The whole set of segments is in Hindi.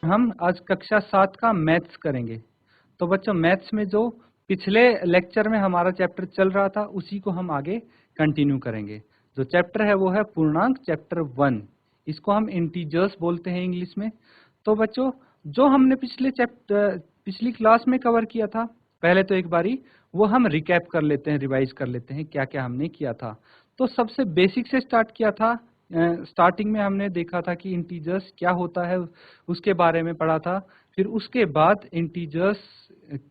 हम आज कक्षा 7 का मैथ्स करेंगे। तो बच्चों मैथ्स में जो पिछले लेक्चर में हमारा चैप्टर चल रहा था उसी को हम आगे कंटिन्यू करेंगे। जो चैप्टर है वो है पूर्णांक चैप्टर 1। इसको हम इंटीजर्स बोलते हैं इंग्लिश में। तो बच्चों जो हमने पिछली क्लास में कवर किया था, पहले तो एक बारी वो हम रिकैप कर लेते हैं, रिवाइज कर लेते हैं क्या क्या हमने किया था। तो सबसे बेसिक से स्टार्ट किया था। स्टार्टिंग में हमने देखा था कि इंटीजर्स क्या होता है, उसके बारे में पढ़ा था। फिर उसके बाद इंटीजर्स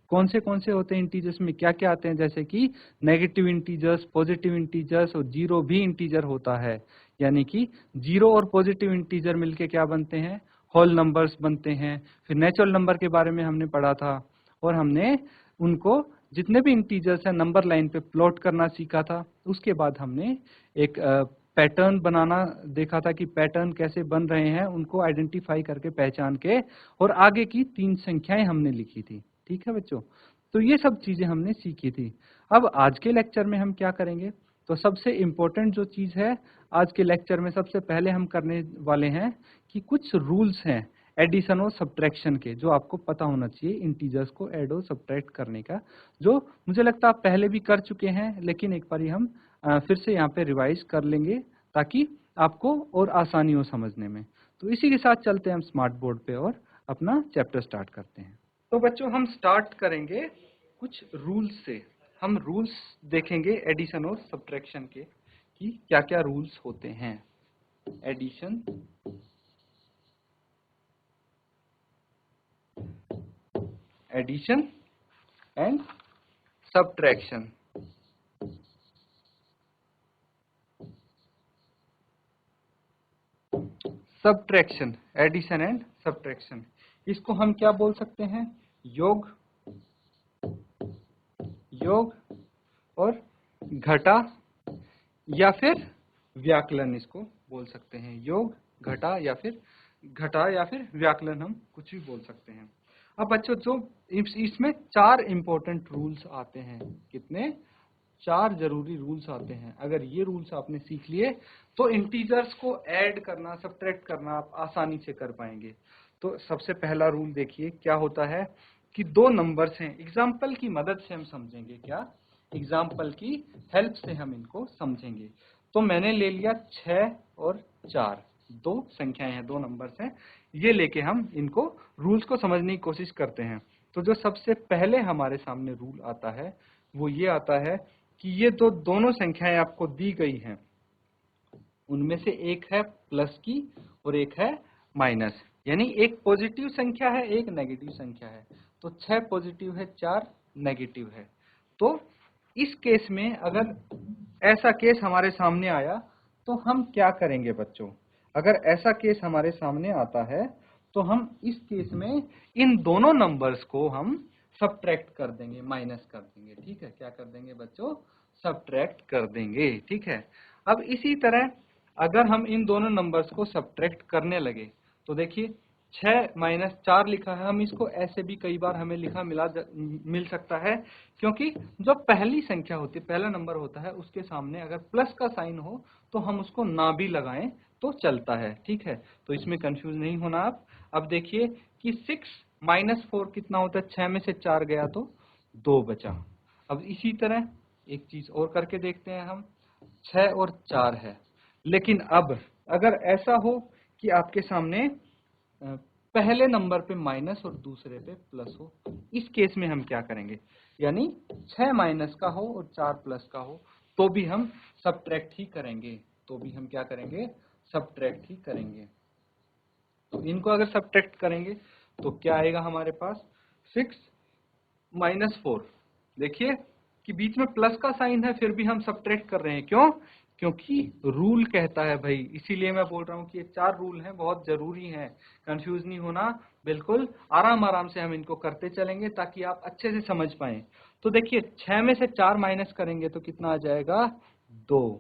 कौन से होते हैं, इंटीजर्स में क्या क्या आते हैं, जैसे कि नेगेटिव इंटीजर्स, पॉजिटिव इंटीजर्स और जीरो भी इंटीजर होता है। यानी कि जीरो और पॉजिटिव इंटीजर मिलके क्या बनते हैं, होल नंबर्स बनते हैं। फिर नेचुरल नंबर के बारे में हमने पढ़ा था और हमने उनको जितने भी इंटीजर्स हैं नंबर लाइन पे प्लॉट करना सीखा था। उसके बाद हमने एक पैटर्न बनाना देखा था कि पैटर्न कैसे बन रहे हैं, उनको आइडेंटिफाई करके पहचान के, और आगे की 3 संख्याएं हमने लिखी थी। ठीक है बच्चों, तो ये सब चीजें हमने सीखी थी। अब आज के लेक्चर में हम क्या करेंगे, तो सबसे इम्पोर्टेंट जो चीज है आज के लेक्चर में सबसे पहले हम करने वाले हैं कि कुछ रूल्स हैं एडिशन और सब्ट्रैक्शन के, जो आपको पता होना चाहिए इंटीजर्स को ऐड और सब्ट्रैक्ट करने का, जो मुझे लगता है आप पहले भी कर चुके हैं, लेकिन एक बार हम फिर से यहाँ पे रिवाइज कर लेंगे ताकि आपको और आसानी हो समझने में। तो इसी के साथ चलते हैं हम स्मार्ट बोर्ड पे और अपना चैप्टर स्टार्ट करते हैं। तो बच्चों हम स्टार्ट करेंगे कुछ रूल्स से। हम रूल्स देखेंगे एडिशन और सब्ट्रैक्शन के कि क्या क्या रूल्स होते हैं। Addition, addition and subtraction. Subtraction, addition and subtraction, इसको हम क्या बोल सकते हैं, योग, योग और घटा या फिर व्याकलन, इसको बोल सकते हैं योग, घटा या फिर व्याकलन, हम कुछ भी बोल सकते हैं। अब बच्चों जो इसमें 4 इंपॉर्टेंट रूल्स आते हैं, कितने, 4 जरूरी रूल्स आते हैं। अगर ये रूल्स आपने सीख लिए तो इंटीजर्स को ऐड करना, सब्ट्रैक्ट करना आप आसानी से कर पाएंगे। तो सबसे पहला रूल देखिए क्या होता है कि दो नंबर्स हैं, एग्जाम्पल की मदद से हम समझेंगे। क्या, एग्जाम्पल की हेल्प से हम इनको समझेंगे। तो मैंने ले लिया 6 और 4, दो संख्याएं हैं, दो नंबर्स हैं, ये लेके हम इनको रूल्स को समझने की कोशिश करते हैं। तो जो सबसे पहले हमारे सामने रूल आता है वो ये आता है कि ये तो दोनों संख्याएं आपको दी गई हैं, उनमें से एक है प्लस की और एक है माइनस, यानी एक पॉजिटिव संख्या है एक नेगेटिव संख्या है। तो 6 पॉजिटिव है 4 नेगेटिव है। तो इस केस में अगर ऐसा केस हमारे सामने आया तो हम क्या करेंगे बच्चों, अगर ऐसा केस हमारे सामने आता है तो हम इस केस में इन दोनों नंबर्स को हम सब्ट्रैक्ट कर देंगे, माइनस कर देंगे। ठीक है, क्या कर देंगे बच्चों, सब्ट्रैक्ट कर देंगे। ठीक है, अब इसी तरह अगर हम इन दोनों नंबर्स को सब्ट्रैक्ट करने लगे तो देखिए 6 माइनस 4 लिखा है, हम इसको ऐसे भी कई बार हमें मिल सकता है, क्योंकि जो पहली संख्या होती है, पहला नंबर होता है, उसके सामने अगर प्लस का साइन हो तो हम उसको ना भी लगाएं तो चलता है। ठीक है, तो इसमें कंफ्यूज नहीं होना आप। अब देखिए कि 6 माइनस 4 कितना होता है, 6 में से 4 गया तो 2 बचा। अब इसी तरह एक चीज और करके देखते हैं हम, 6 और 4 है, लेकिन अब अगर ऐसा हो कि आपके सामने पहले नंबर पे माइनस और दूसरे पे प्लस हो, इस केस में हम क्या करेंगे, यानी 6 माइनस का हो और 4 प्लस का हो तो भी हम सब्ट्रैक्ट ही करेंगे, तो भी हम क्या करेंगे, सब्ट्रैक्ट ही करेंगे। तो इनको अगर सब्ट्रैक्ट करेंगे तो क्या आएगा हमारे पास, 6 माइनस 4, देखिए कि बीच में प्लस का साइन है फिर भी हम सब्ट्रैक्ट कर रहे हैं, क्यों, क्योंकि रूल कहता है भाई। इसीलिए मैं बोल रहा हूँ कि ये 4 रूल हैं, बहुत जरूरी हैं, कंफ्यूज नहीं होना, बिल्कुल आराम आराम से हम इनको करते चलेंगे ताकि आप अच्छे से समझ पाएं। तो देखिए 6 में से 4 माइनस करेंगे तो कितना आ जाएगा, 2।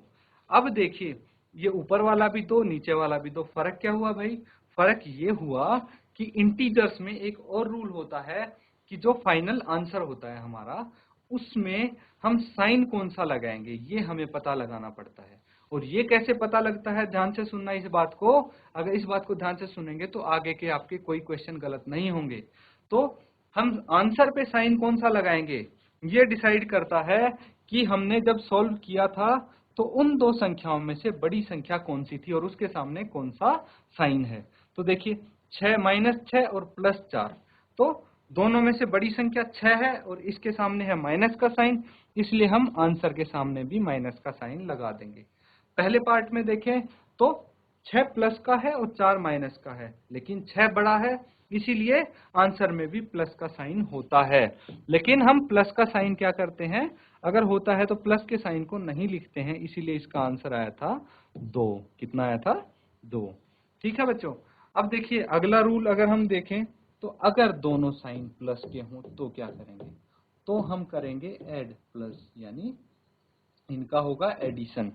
अब देखिए ये ऊपर वाला भी 2 नीचे वाला भी 2, फर्क क्या हुआ भाई, फर्क ये हुआ कि इंटीजर्स में एक और रूल होता है कि जो फाइनल आंसर होता है हमारा, उसमें हम साइन कौन सा लगाएंगे ये हमें पता लगाना पड़ता है। और ये कैसे पता लगता है, ध्यान से सुनना इस बात को, अगर इस बात को ध्यान से सुनेंगे तो आगे के आपके कोई क्वेश्चन गलत नहीं होंगे। तो हम आंसर पे साइन कौन सा लगाएंगे, ये डिसाइड करता है कि हमने जब सॉल्व किया था तो उन दो संख्याओं में से बड़ी संख्या कौन सी थी और उसके सामने कौन सा साइन है। तो देखिए 6 -6 और +4, तो दोनों में से बड़ी संख्या 6 है और इसके सामने है माइनस का साइन, इसलिए हम आंसर के सामने भी माइनस का साइन लगा देंगे। पहले पार्ट में देखें तो 6 प्लस का है और 4 माइनस का है, लेकिन 6 बड़ा है इसीलिए आंसर में भी प्लस का साइन होता है। लेकिन हम प्लस का साइन क्या करते हैं, अगर होता है तो प्लस के साइन को नहीं लिखते हैं, इसीलिए इसका आंसर आया था 2। कितना आया था, 2। ठीक है बच्चों। अब देखिए अगला रूल अगर हम देखें तो अगर दोनों साइन प्लस के हों तो क्या करेंगे, तो हम करेंगे ऐड प्लस, यानी इनका होगा एडिशन।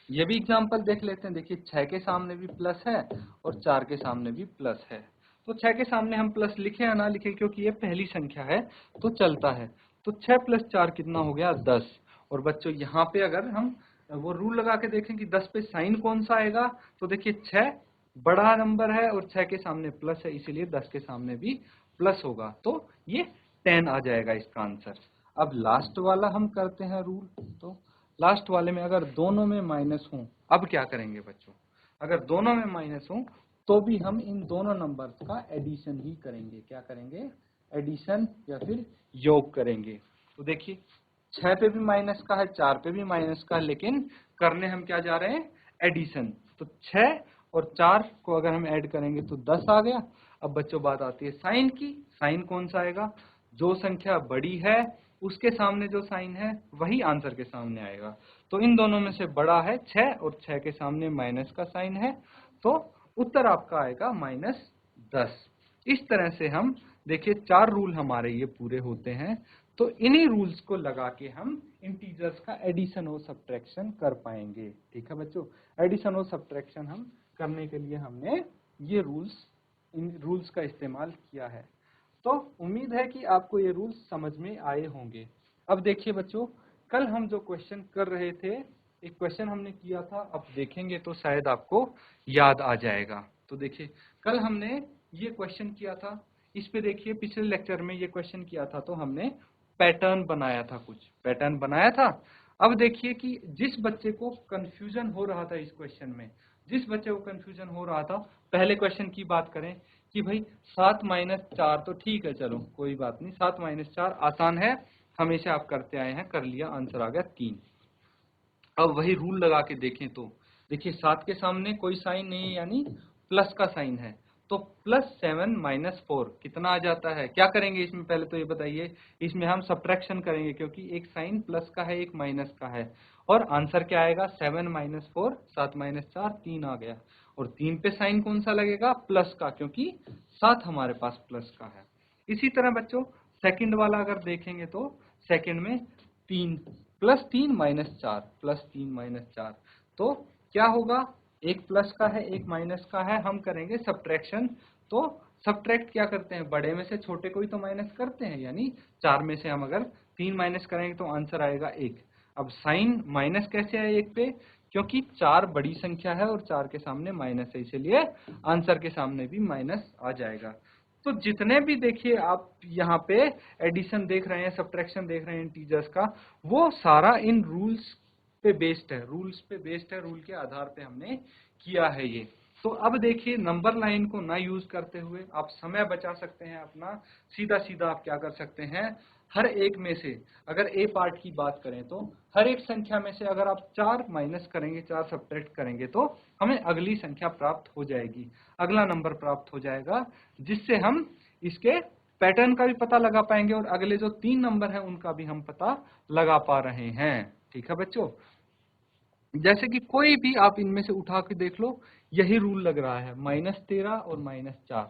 ये भी एग्जांपल देख लेते हैं। देखिए 6 के सामने भी प्लस है और 4 के सामने भी प्लस है, तो 6 के सामने हम प्लस लिखे या ना लिखे, क्योंकि ये पहली संख्या है तो चलता है। तो 6 + 4 कितना हो गया, 10। और बच्चों यहाँ पे अगर हम वो रूल लगा के देखें कि 10 पे साइन कौन सा आएगा, तो देखिए 6 बड़ा नंबर है और 6 के सामने प्लस है, इसीलिए 10 के सामने भी प्लस होगा, तो ये 10 आ जाएगा इसका आंसर। अब लास्ट वाला हम करते हैं रूल। तो लास्ट वाले में अगर दोनों में माइनस हो, अब क्या करेंगे बच्चों, अगर दोनों में माइनस हो तो भी हम इन दोनों नंबर्स का एडिशन ही करेंगे। क्या करेंगे, एडिशन या फिर योग करेंगे। तो देखिए 6 पे भी माइनस का है, 4 पे भी माइनस का है, लेकिन करने हम क्या जा रहे हैं, एडिशन। तो 6 और 4 को अगर हम ऐड करेंगे तो 10 आ गया। अब बच्चों बात आती है साइन की, साइन कौन सा आएगा, जो संख्या बड़ी है उसके सामने जो साइन है वही आंसर के सामने आएगा। तो इन दोनों में से बड़ा है 6 और 6 के सामने माइनस का साइन है, तो उत्तर आपका आएगा -10। इस तरह से हम देखिए 4 रूल हमारे ये पूरे होते हैं। तो इन्हीं रूल्स को लगा के हम इंटीजर्स का एडिशन और सब्ट्रैक्शन कर पाएंगे। ठीक है बच्चों, एडिशन और सब्ट्रैक्शन हम करने के लिए हमने ये इन रूल्स का इस्तेमाल किया है। तो उम्मीद है कि आपको ये रूल्स समझ में आए होंगे। अब देखिए बच्चों, कल हम जो क्वेश्चन कर रहे थे, एक क्वेश्चन हमने किया था, अब देखेंगे तो शायद आपको याद आ जाएगा। तो देखिए कल हमने ये क्वेश्चन किया था, इस पे देखिए पिछले लेक्चर में ये क्वेश्चन किया था तो हमने पैटर्न बनाया था, कुछ पैटर्न बनाया था। अब देखिए कि जिस बच्चे को कंफ्यूजन हो रहा था इस क्वेश्चन में, जिस बच्चे को कंफ्यूजन हो रहा था, पहले क्वेश्चन की बात करें कि भाई 7 - 4 तो ठीक है, चलो कोई बात नहीं, 7 - 4 आसान है, हमेशा आप करते आए हैं, कर लिया, आंसर आ गया 3। अब वही रूल लगा के देखें तो देखिए 7 के सामने कोई साइन नहीं है, यानी प्लस का साइन है, तो +7 - 4 कितना आ जाता है, क्या करेंगे इसमें, पहले तो ये बताइए। इसमें हम सब्ट्रैक्शन करेंगे क्योंकि एक साइन प्लस का है एक माइनस का है, और आंसर क्या आएगा, 7 - 4, 7 - 4 3 आ गया। और 3 पे साइन कौन सा लगेगा, प्लस का, क्योंकि 7 हमारे पास प्लस का है। इसी तरह बच्चों सेकंड वाला अगर देखेंगे तो सेकंड में 3 +3 - 4, +3 - 4, तो क्या होगा, एक प्लस का है एक माइनस का है, हम करेंगे सब्ट्रैक्शन। तो सब्ट्रैक्ट क्या करते हैं, बड़े में से छोटे को ही तो माइनस करते हैं, यानी 4 में से हम अगर 3 माइनस करेंगे तो आंसर आएगा 1। अब साइन माइनस कैसे आए 1 पे, क्योंकि 4 बड़ी संख्या है और 4 के सामने माइनस है, इसलिए आंसर के सामने भी माइनस आ जाएगा। तो जितने भी देखिए आप यहाँ पे एडिशन देख रहे हैं, सब्ट्रैक्शन देख रहे हैं इंटीजर्स का, वो सारा इन रूल्स पे बेस्ड है, रूल्स पे बेस्ड है, रूल के आधार पे हमने किया है ये। तो अब देखिए नंबर लाइन को ना यूज करते हुए आप समय बचा सकते हैं अपना, सीधा सीधा आप क्या कर सकते हैं, हर एक में से अगर ए पार्ट की बात करें तो हर एक संख्या में से अगर आप 4 माइनस करेंगे, 4 सब्ट्रैक्ट करेंगे तो हमें अगली संख्या प्राप्त हो जाएगी, अगला नंबर प्राप्त हो जाएगा, जिससे हम इसके पैटर्न का भी पता लगा पाएंगे और अगले जो 3 नंबर है उनका भी हम पता लगा पा रहे हैं। ठीक है बच्चों, जैसे कि कोई भी आप इनमें से उठा के देख लो, यही रूल लग रहा है, -13 और -4,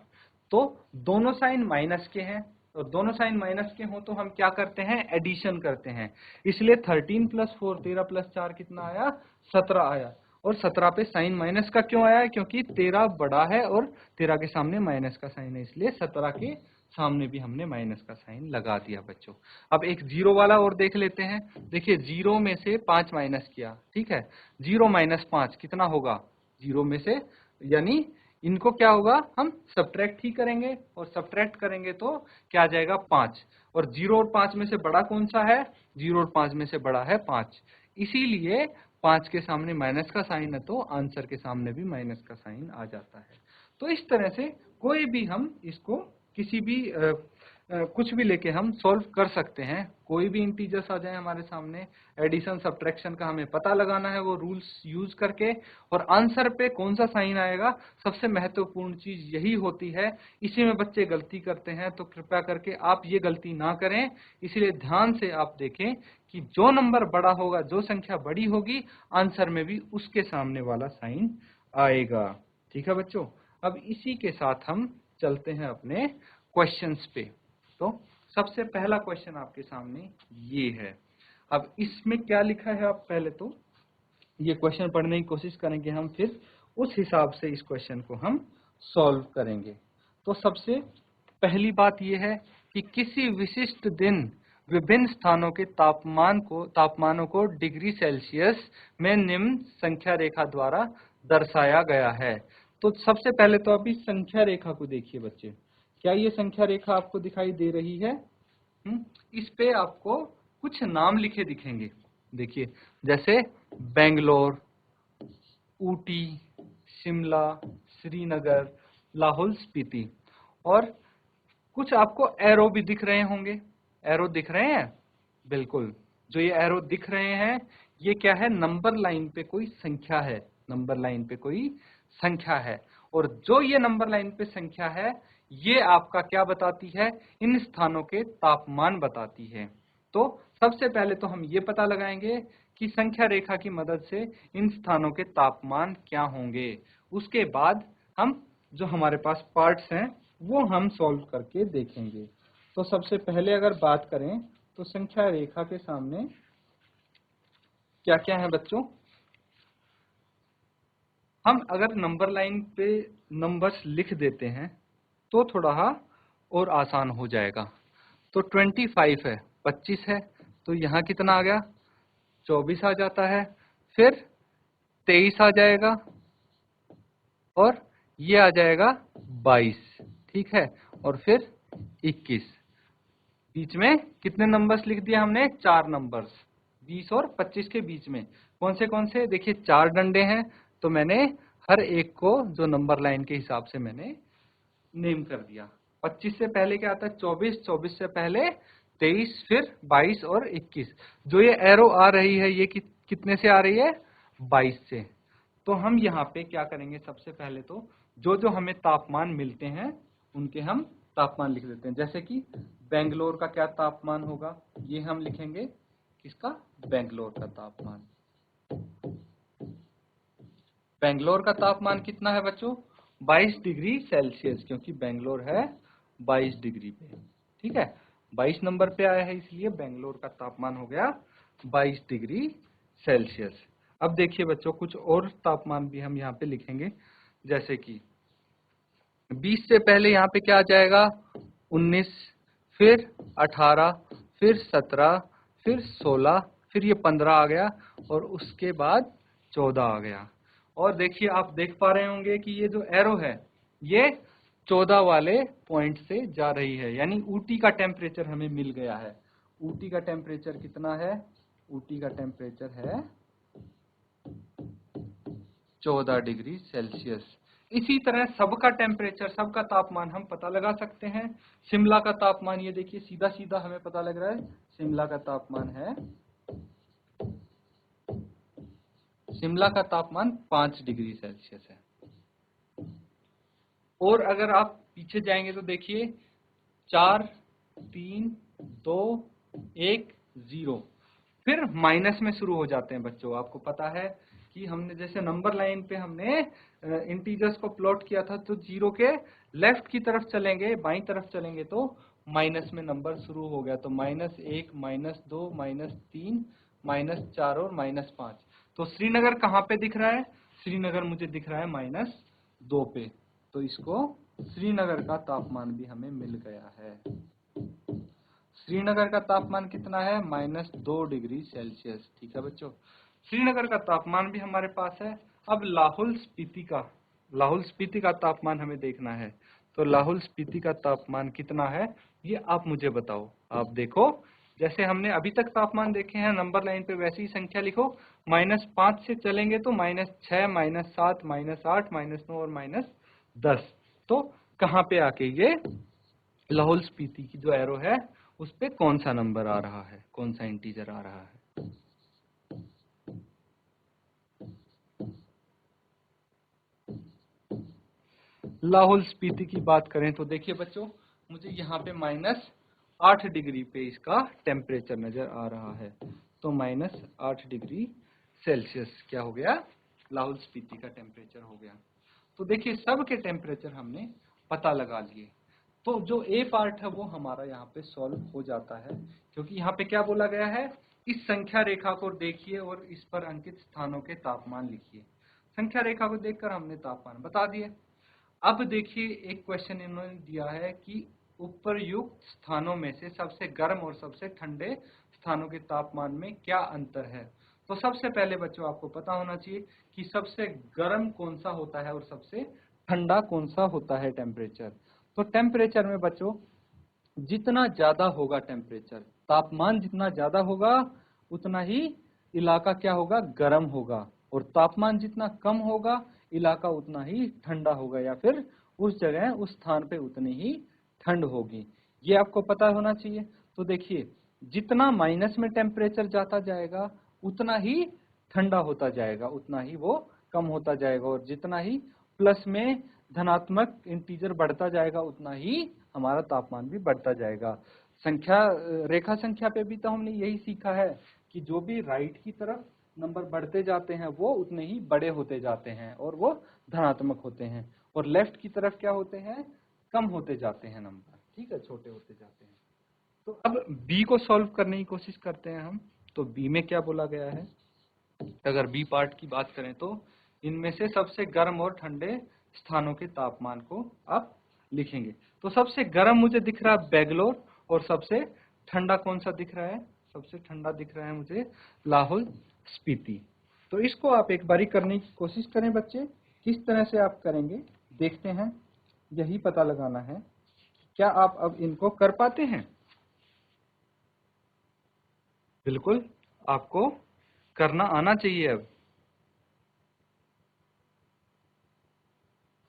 तो दोनों साइन माइनस के हैं, और दोनों साइन माइनस के हों तो हम क्या करते हैं, एडिशन करते हैं। इसलिए 13 + 4, 13 + 4 कितना आया, 17 आया। और 17 पे साइन माइनस का क्यों आया है, क्योंकि 13 बड़ा है और 13 के सामने माइनस का साइन है, इसलिए 17 के सामने भी हमने माइनस का साइन लगा दिया बच्चों। अब एक जीरो वाला और देख लेते हैं। देखिए जीरो में से 5 माइनस किया, ठीक है, 0 माइनस 5 कितना होगा, जीरो में से, यानी इनको क्या होगा, हम सब्ट्रैक्ट ही करेंगे, और सब्ट्रैक्ट करेंगे तो क्या आ जाएगा 5, और 0 और 5 में से बड़ा कौन सा है, 0 और 5 में से बड़ा है 5, इसीलिए 5 के सामने माइनस का साइन है तो आंसर के सामने भी माइनस का साइन आ जाता है। तो इस तरह से कोई भी हम इसको किसी भी कुछ भी लेके हम सॉल्व कर सकते हैं। कोई भी इंटीजर्स आ जाए हमारे सामने, एडिशन सब्ट्रैक्शन का हमें पता लगाना है वो रूल्स यूज करके, और आंसर पे कौन सा साइन आएगा, सबसे महत्वपूर्ण चीज यही होती है। इसी में बच्चे गलती करते हैं, तो कृपया करके आप ये गलती ना करें। इसलिए ध्यान से आप देखें कि जो नंबर बड़ा होगा, जो संख्या बड़ी होगी, आंसर में भी उसके सामने वाला साइन आएगा। ठीक है बच्चों, अब इसी के साथ हम चलते हैं अपने क्वेश्चंस पे। तो सबसे पहला क्वेश्चन आपके सामने ये है। अब इसमें क्या लिखा है, आप पहले तो ये क्वेश्चन पढ़ने की कोशिश करेंगे हम, फिर उस हिसाब से इस क्वेश्चन को हम सॉल्व करेंगे। तो सबसे पहली बात यह है कि किसी विशिष्ट दिन विभिन्न स्थानों के तापमानों को डिग्री सेल्सियस में निम्न संख्या रेखा द्वारा दर्शाया गया है। तो सबसे पहले तो अभी संख्या रेखा को देखिए बच्चे, क्या ये संख्या रेखा आपको दिखाई दे रही है? इस पे आपको कुछ नाम लिखे दिखेंगे। देखिए जैसे बेंगलोर, ऊटी, शिमला, श्रीनगर, लाहौल स्पीति, और कुछ आपको एरो भी दिख रहे होंगे। एरो दिख रहे हैं? बिल्कुल, जो ये एरो दिख रहे हैं ये क्या है, नंबर लाइन पे कोई संख्या है, नंबर लाइन पे कोई संख्या है, और जो ये नंबर लाइन पे संख्या है ये आपका क्या बताती है, इन स्थानों के तापमान बताती है। तो सबसे पहले तो हम ये पता लगाएंगे कि संख्या रेखा की मदद से इन स्थानों के तापमान क्या होंगे। उसके बाद हम जो हमारे पास पार्ट्स हैं वो हम सॉल्व करके देखेंगे। तो सबसे पहले अगर बात करें तो संख्या रेखा के सामने क्या क्या है बच्चों, हम अगर नंबर लाइन पे नंबर्स लिख देते हैं तो थोड़ा और आसान हो जाएगा। तो 25 है, 25 है, तो यहाँ कितना आ गया, 24 आ जाता है, फिर 23 आ जाएगा, और ये आ जाएगा 22, ठीक है, और फिर 21। बीच में कितने नंबर्स लिख दिया हमने, 4 नंबर्स, 20 और 25 के बीच में कौन से, देखिए 4 डंडे हैं, तो मैंने हर एक को जो नंबर लाइन के हिसाब से मैंने नेम कर दिया। 25 से पहले क्या आता है, 24, 24 से पहले 23, फिर 22 और 21। जो ये एरो आ रही है ये कितने से आ रही है, 22 से। तो हम यहाँ पे क्या करेंगे, सबसे पहले तो जो हमें तापमान मिलते हैं उनके हम तापमान लिख देते हैं। जैसे कि बेंगलोर का क्या तापमान होगा, ये हम लिखेंगे, किसका, बेंगलोर का तापमान। बेंगलोर का तापमान कितना है बच्चों, 22 डिग्री सेल्सियस, क्योंकि बेंगलोर है 22 डिग्री पे, ठीक है, 22 नंबर पे आया है, इसलिए बेंगलोर का तापमान हो गया 22 डिग्री सेल्सियस। अब देखिए बच्चों कुछ और तापमान भी हम यहाँ पे लिखेंगे। जैसे कि 20 से पहले यहाँ पे क्या आ जाएगा, 19, फिर 18, फिर 17, फिर 16, फिर ये 15 आ गया, और उसके बाद 14 आ गया। और देखिए आप देख पा रहे होंगे कि ये जो एरो है ये 14 वाले पॉइंट से जा रही है, यानी ऊटी का टेम्परेचर हमें मिल गया है। ऊटी का टेम्परेचर कितना है, ऊटी का टेम्परेचर है 14 डिग्री सेल्सियस। इसी तरह सबका टेम्परेचर, सबका तापमान हम पता लगा सकते हैं। शिमला का तापमान ये देखिए सीधा सीधा हमें पता लग रहा है, शिमला का तापमान है, शिमला का तापमान 5 डिग्री सेल्सियस है। और अगर आप पीछे जाएंगे तो देखिए 4, 3, 2, 1, 0, फिर माइनस में शुरू हो जाते हैं बच्चों। आपको पता है कि हमने जैसे नंबर लाइन पे हमने इंटीजर्स को प्लॉट किया था, तो 0 के लेफ्ट की तरफ चलेंगे, बाईं तरफ चलेंगे तो माइनस में नंबर शुरू हो गया। तो -1, -2, -3, -4 और -5। तो श्रीनगर कहाँ पे दिख रहा है, श्रीनगर मुझे दिख रहा है -2 पे, तो इसको श्रीनगर का तापमान भी हमें मिल गया है। श्रीनगर का तापमान कितना है? -2 डिग्री सेल्सियस। ठीक है बच्चों, श्रीनगर का तापमान भी हमारे पास है। अब लाहौल स्पीति का तापमान हमें देखना है। तो लाहौल स्पीति का तापमान कितना है ये आप मुझे बताओ। आप देखो, जैसे हमने अभी तक तापमान देखे हैं नंबर लाइन पे, वैसे ही संख्या लिखो। -5 से चलेंगे तो -6, -7, -8, -9 और -10। तो कहाँ पे आके ये लाहौल स्पीति की जो एरो है उस पे कौन सा नंबर आ रहा है, कौन सा इंटीजर आ रहा है? लाहौल स्पीति की बात करें तो देखिए बच्चों, मुझे यहाँ पे -8 डिग्री पे इसका टेम्परेचर नजर आ रहा है। तो -8 डिग्री सेल्सियस क्या हो गया? लाहौल स्पीति का टेम्परेचर हो गया। तो देखिए सब के टेम्परेचर हमने पता लगा लिए। तो जो ए पार्ट है वो हमारा यहाँ पे सॉल्व हो जाता है, क्योंकि यहाँ पे क्या बोला गया है, इस संख्या रेखा को देखिए और इस पर अंकित स्थानों के तापमान लिखिए। संख्या रेखा को देखकर हमने तापमान बता दिए। अब देखिए एक क्वेश्चन इन्होंने दिया है कि उपरयुक्त स्थानों में से सबसे गर्म और सबसे ठंडे स्थानों के तापमान में क्या अंतर है। तो सबसे पहले बच्चों आपको पता होना चाहिए कि सबसे गर्म कौन सा होता है और सबसे ठंडा कौन सा होता है टेम्परेचर। तो टेम्परेचर में बच्चों जितना ज्यादा होगा टेम्परेचर, तापमान जितना ज्यादा होगा उतना ही इलाका क्या होगा? गर्म होगा। और तापमान जितना कम होगा इलाका उतना ही ठंडा होगा, या फिर उस जगह उस स्थान पे उतनी ही ठंड होगी। ये आपको पता होना चाहिए। तो देखिए जितना माइनस में टेम्परेचर जाता जाएगा उतना ही ठंडा होता जाएगा, उतना ही वो कम होता जाएगा। और जितना ही प्लस में धनात्मक इंटीजर बढ़ता जाएगा उतना ही हमारा तापमान भी बढ़ता जाएगा। संख्या रेखा संख्या पे भी तो हमने यही सीखा है कि जो भी राइट की तरफ नंबर बढ़ते जाते हैं वो उतने ही बड़े होते जाते हैं और वो धनात्मक होते हैं, और लेफ्ट की तरफ क्या होते हैं? कम होते जाते हैं नंबर। ठीक है, छोटे होते जाते हैं। तो अब बी को सॉल्व करने की कोशिश करते हैं हम। तो बी में क्या बोला गया है? अगर बी पार्ट की बात करें तो इनमें से सबसे गर्म और ठंडे स्थानों के तापमान को आप लिखेंगे। तो सबसे गर्म मुझे दिख रहा है बेंगलोर, और सबसे ठंडा कौन सा दिख रहा है? सबसे ठंडा दिख रहा है मुझे लाहौल स्पीति। तो इसको आप एक बारी करने की कोशिश करें बच्चे, किस तरह से आप करेंगे देखते हैं। यही पता लगाना है क्या आप अब इनको कर पाते हैं। बिल्कुल आपको करना आना चाहिए। अब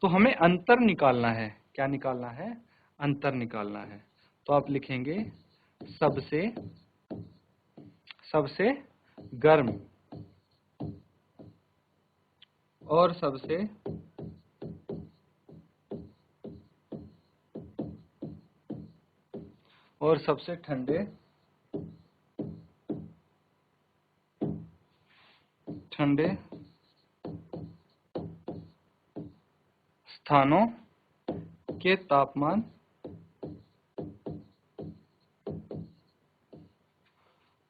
तो हमें अंतर निकालना है। क्या निकालना है? अंतर निकालना है। तो आप लिखेंगे सबसे सबसे गर्म और सबसे ठंडे स्थानों के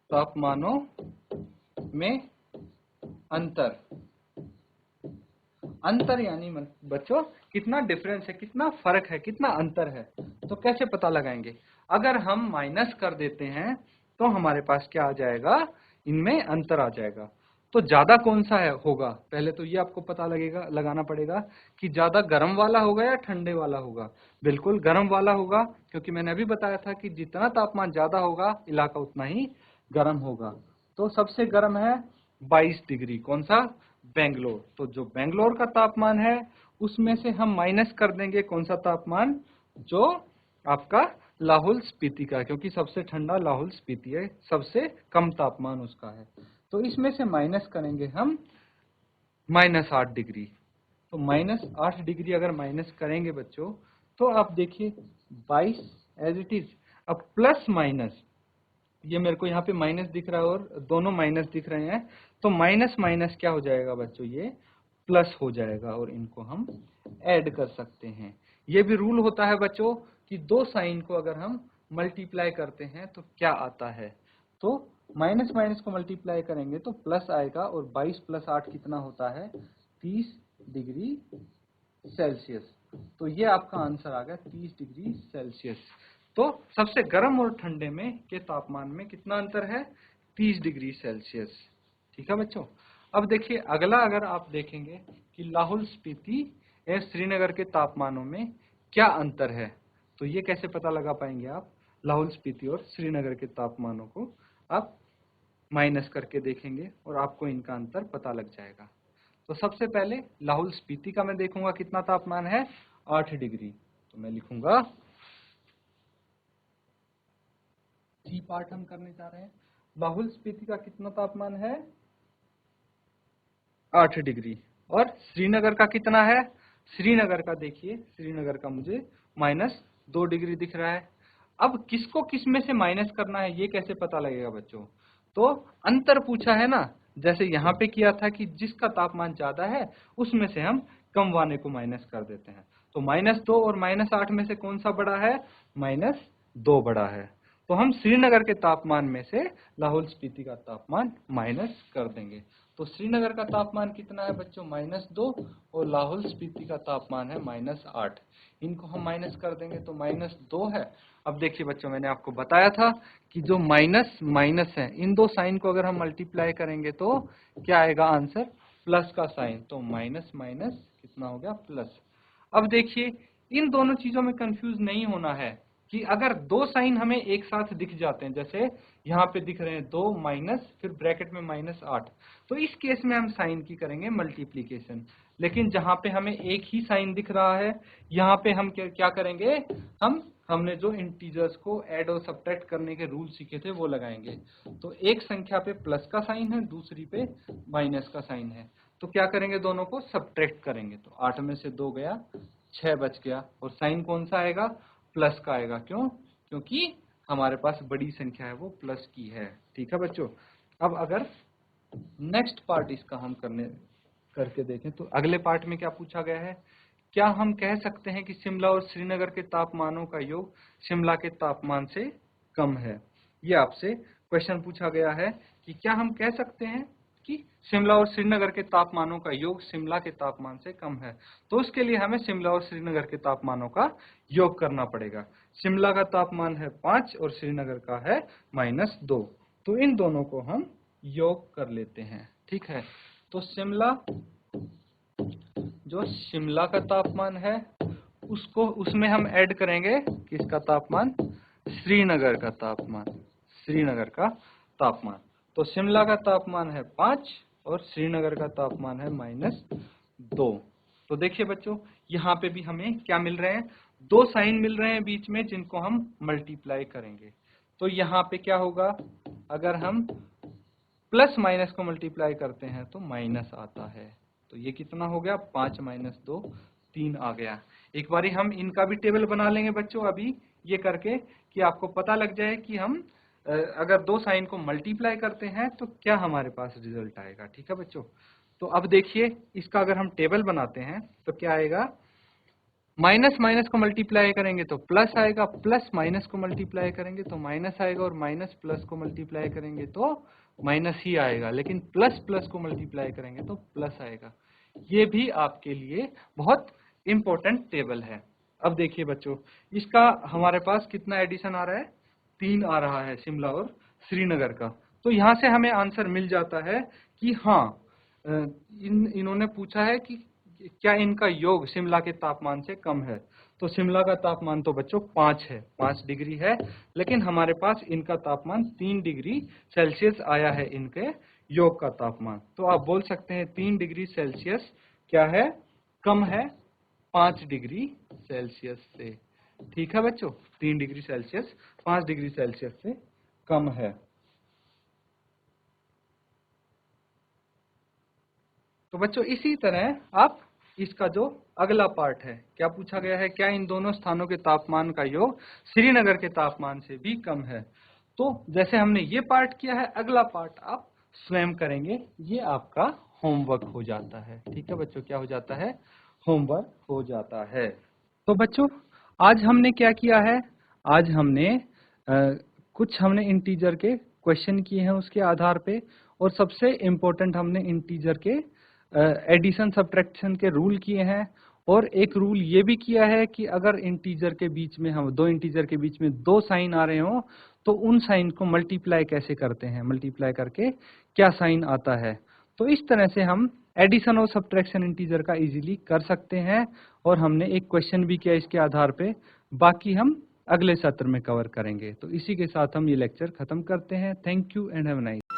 तापमानों में अंतर यानी बच्चों कितना डिफरेंस है, कितना फर्क है, कितना अंतर है। तो कैसे पता लगाएंगे? अगर हम माइनस कर देते हैं तो हमारे पास क्या आ जाएगा? इनमें अंतर आ जाएगा। तो ज्यादा कौन सा है होगा? पहले तो ये आपको पता लगाना पड़ेगा कि ज्यादा गर्म वाला होगा या ठंडे वाला होगा। बिल्कुल गर्म वाला होगा, क्योंकि मैंने अभी बताया था कि जितना तापमान ज्यादा होगा इलाका उतना ही गर्म होगा। तो सबसे गर्म है 22 डिग्री, कौन सा? बेंगलोर। तो जो बेंगलोर का तापमान है उसमें से हम माइनस कर देंगे कौन सा तापमान? जो आपका लाहौल स्पीति का, क्योंकि सबसे ठंडा लाहौल स्पीति है, सबसे कम तापमान उसका है। तो इसमें से माइनस करेंगे हम -8 डिग्री। तो -8 डिग्री अगर माइनस करेंगे बच्चों तो आप देखिए 22 एज इट इज। अब प्लस माइनस, ये मेरे को यहाँ पे माइनस दिख रहा है और दोनों माइनस दिख रहे हैं, तो माइनस माइनस क्या हो जाएगा बच्चों? ये प्लस हो जाएगा, और इनको हम ऐड कर सकते हैं। ये भी रूल होता है बच्चों कि दो साइन को अगर हम मल्टीप्लाई करते हैं तो क्या आता है। तो माइनस माइनस को मल्टीप्लाई करेंगे तो प्लस आएगा, और 22 + 8 कितना होता है? 30 डिग्री सेल्सियस। तो ये आपका आंसर आ गया 30 डिग्री सेल्सियस। तो सबसे गर्म और ठंडे में के तापमान में कितना अंतर है? 30 डिग्री सेल्सियस। ठीक है बच्चों। अब देखिए अगला, अगर आप देखेंगे कि लाहौल स्पीति एवं श्रीनगर के तापमानों में क्या अंतर है, तो ये कैसे पता लगा पाएंगे आप? लाहौल स्पीति और श्रीनगर के तापमानों को आप माइनस करके देखेंगे और आपको इनका अंतर पता लग जाएगा। तो सबसे पहले लाहौल स्पीति का मैं देखूंगा कितना तापमान है, 8 डिग्री। तो मैं लिखूंगा, सी पार्ट हम करने जा रहे हैं। लाहौल स्पीति का कितना तापमान है? 8 डिग्री। और श्रीनगर का कितना है? श्रीनगर का देखिए, श्रीनगर का मुझे -2 डिग्री दिख रहा है। अब किसको किस में से माइनस करना है ये कैसे पता लगेगा बच्चों? तो अंतर पूछा है ना, जैसे यहाँ पे किया था कि जिसका तापमान ज्यादा है उसमें से हम कम वाले को माइनस कर देते हैं। तो -2 और -8 में से कौन सा बड़ा है? -2 बड़ा है। तो हम श्रीनगर के तापमान में से लाहौल स्पीति का तापमान माइनस कर देंगे। तो श्रीनगर का तापमान कितना है बच्चों? -2 और लाहौल स्पीति का तापमान है -8। इनको हम माइनस कर देंगे तो -2 है। अब देखिए बच्चों, मैंने आपको बताया था कि जो माइनस माइनस है, इन दो साइन को अगर हम मल्टीप्लाई करेंगे तो क्या आएगा आंसर? प्लस का साइन। तो माइनस माइनस कितना हो गया? प्लस। अब देखिए इन दोनों चीजों में कंफ्यूज नहीं होना है कि अगर दो साइन हमें एक साथ दिख जाते हैं, जैसे यहाँ पे दिख रहे हैं 2 माइनस फिर ब्रैकेट में -8, तो इस केस में हम साइन की करेंगे मल्टीप्लीकेशन। लेकिन जहां पे हमें एक ही साइन दिख रहा है, यहाँ पे हम क्या करेंगे? हमने जो इंटीजर्स को ऐड और सब्ट्रैक्ट करने के रूल सीखे थे वो लगाएंगे। तो एक संख्या पे प्लस का साइन है, दूसरी पे माइनस का साइन है, तो क्या करेंगे? दोनों को सब्ट्रैक्ट करेंगे। तो 8 में से 2 गया, 6 बच गया, और साइन कौन सा आएगा? प्लस का आएगा। क्यों? क्योंकि हमारे पास बड़ी संख्या है वो प्लस की है। ठीक है बच्चों। अब अगर नेक्स्ट पार्ट इसका हम करके देखें तो अगले पार्ट में क्या पूछा गया है? क्या हम कह सकते हैं कि शिमला और श्रीनगर के तापमानों का योग शिमला के तापमान से कम है? ये आपसे क्वेश्चन पूछा गया है कि क्या हम कह सकते हैं कि शिमला और श्रीनगर के तापमानों का योग शिमला के तापमान से कम है? तो उसके लिए हमें शिमला और श्रीनगर के तापमानों का योग करना पड़ेगा। शिमला का तापमान है 5 और श्रीनगर का है -2। तो इन दोनों को हम योग कर लेते हैं। ठीक है। तो जो शिमला का तापमान है उसमें हम ऐड करेंगे किसका तापमान? श्रीनगर का तापमान। श्रीनगर का तापमान। तो शिमला का तापमान है 5 और श्रीनगर का तापमान है -2। तो देखिए बच्चों, यहाँ पे भी हमें क्या मिल रहे हैं? 2 साइन मिल रहे हैं बीच में जिनको हम मल्टीप्लाई करेंगे। तो यहाँ पे क्या होगा? अगर हम प्लस माइनस को मल्टीप्लाई करते हैं तो माइनस आता है। तो ये कितना हो गया? 5 - 2 3 आ गया। एक बारी हम इनका भी टेबल बना लेंगे बच्चों अभी ये करके, कि आपको पता लग जाए कि हम अगर 2 साइन को मल्टीप्लाई करते हैं तो क्या हमारे पास रिजल्ट आएगा। ठीक है बच्चों। तो अब देखिए इसका अगर हम टेबल बनाते हैं तो क्या आएगा? माइनस माइनस को मल्टीप्लाई करेंगे तो प्लस आएगा, प्लस माइनस को मल्टीप्लाई करेंगे तो माइनस आएगा, और माइनस प्लस को मल्टीप्लाई करेंगे तो माइनस ही आएगा, लेकिन प्लस प्लस को मल्टीप्लाई करेंगे तो प्लस आएगा। ये भी आपके लिए बहुत इंपॉर्टेंट टेबल है। अब देखिए बच्चों, इसका हमारे पास कितना एडिशन आ रहा है? 3 आ रहा है शिमला और श्रीनगर का। तो यहाँ से हमें आंसर मिल जाता है कि हाँ, इन्होंने पूछा है कि क्या इनका योग शिमला के तापमान से कम है। तो शिमला का तापमान तो बच्चों 5 है, 5 डिग्री है, लेकिन हमारे पास इनका तापमान 3 डिग्री सेल्सियस आया है, इनके योग का तापमान। तो आप बोल सकते हैं 3 डिग्री सेल्सियस क्या है? कम है 5 डिग्री सेल्सियस से। ठीक है बच्चों, 3 डिग्री सेल्सियस 5 डिग्री सेल्सियस से कम है। तो बच्चों इसी तरह आप इसका जो अगला पार्ट है, क्या पूछा गया है? क्या इन दोनों स्थानों के तापमान का योग श्रीनगर के तापमान से भी कम है? तो जैसे हमने ये पार्ट किया है, अगला पार्ट आप स्वयं करेंगे। ये आपका होमवर्क हो जाता है। ठीक है बच्चों, क्या हो जाता है? होमवर्क हो जाता है। तो बच्चों आज हमने क्या किया है? आज हमने कुछ इंटीजर के क्वेश्चन किए हैं उसके आधार पे, और सबसे इम्पोर्टेंट हमने इंटीजर के एडिशन सब्ट्रैक्शन के रूल किए हैं, और एक रूल ये भी किया है कि अगर इंटीजर के बीच में हम दो इंटीजर के बीच में दो साइन आ रहे हो तो उन साइन को मल्टीप्लाई कैसे करते हैं, मल्टीप्लाई करके क्या साइन आता है। तो इस तरह से हम एडिशन और सब्ट्रैक्शन इंटीजर का इजीली कर सकते हैं और हमने एक क्वेश्चन भी किया इसके आधार पे। बाकी हम अगले सत्र में कवर करेंगे। तो इसी के साथ हम ये लेक्चर खत्म करते हैं। Thank you and have a nice